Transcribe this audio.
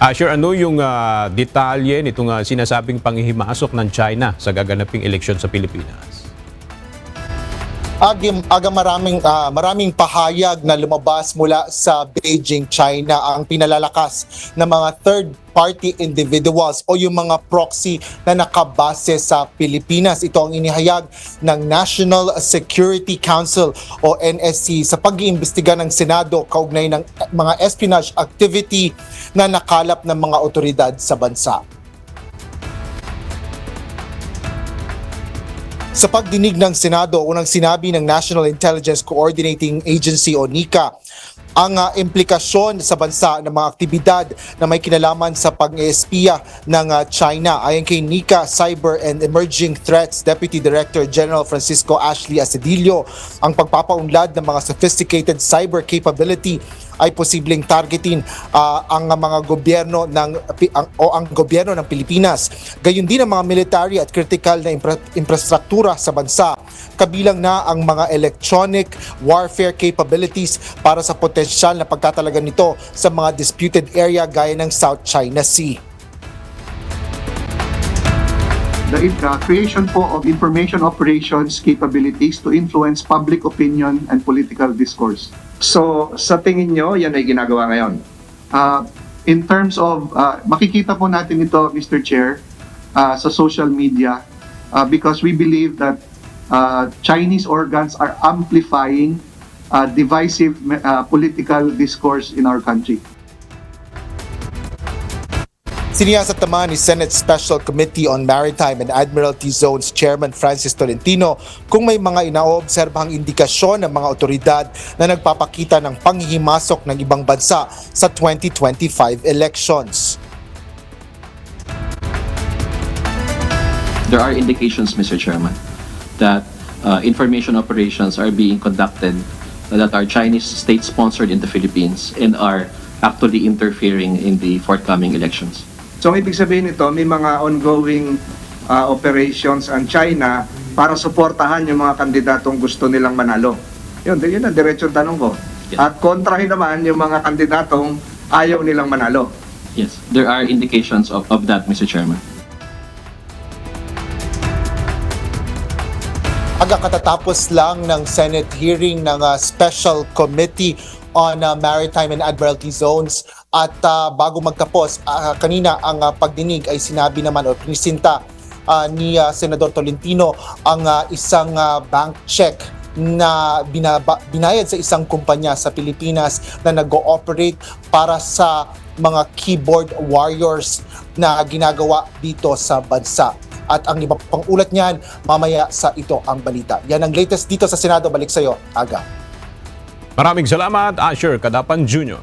Sure, ano yung detalye nitong sinasabing panghihimasok ng China sa gaganaping eleksyon sa Pilipinas? Maraming pahayag na lumabas mula sa Beijing, China ang pinalalakas ng mga third-party individuals o yung mga proxy na nakabase sa Pilipinas. Ito ang inihayag ng National Security Council o NSC sa pag-iimbestiga ng Senado kaugnay ng mga espionage activity na nakalap ng mga otoridad sa bansa. Sa pagdinig ng Senado, unang sinabi ng National Intelligence Coordinating Agency o NICA ang implikasyon sa bansa ng mga aktibidad na may kinalaman sa pag-espiya ng China. Ayon kay NICA Cyber and Emerging Threats Deputy Director General Francisco Ashley Asedillo, ang pagpapaunlad ng mga sophisticated cyber capability ay posibleng targetin ang mga gobyerno ang gobyerno ng Pilipinas. Gayon din ang mga military at critical na infrastruktura sa bansa, kabilang na ang mga electronic warfare capabilities para sa potensyal na pagtatalaga nito sa mga disputed area gaya ng South China Sea. The creation po of information operations capabilities to influence public opinion and political discourse. So, sa tingin nyo, yan ay ginagawa ngayon? In terms of, makikita po natin ito, Mr. Chair, sa social media because we believe that Chinese organs are amplifying divisive political discourse in our country. Siniyasat naman ni Senate Special Committee on Maritime and Admiralty Zones Chairman Francis Tolentino kung may mga inaobserbahang indikasyon ng mga otoridad na nagpapakita ng panghihimasok ng ibang bansa sa 2025 elections. There are indications, Mr. Chairman, that information operations are being conducted that are Chinese state-sponsored in the Philippines and are actually interfering in the forthcoming elections. So, ang ibig sabihin nito, may mga ongoing operations ang China para suportahan yung mga kandidatong gusto nilang manalo. Yun ang diretsong tanong ko. Yeah. At kontrahin naman yung mga kandidatong ayaw nilang manalo. Yes, there are indications of that, Mr. Chairman. Katatapos lang ng Senate hearing ng Special Committee on Maritime and Admiralty Zones at bago magtapos, kanina ang pagdinig ay sinabi naman o pinisinta ni Senador Tolentino ang isang bank check na binayad sa isang kumpanya sa Pilipinas na nag-ooperate para sa mga keyboard warriors na ginagawa dito sa bansa. At ang iba pang ulat niyan, mamaya sa Ito ang Balita. Yan ang latest dito sa Senado. Balik sa iyo, Aga. Maraming salamat, Asher Kadapan Jr.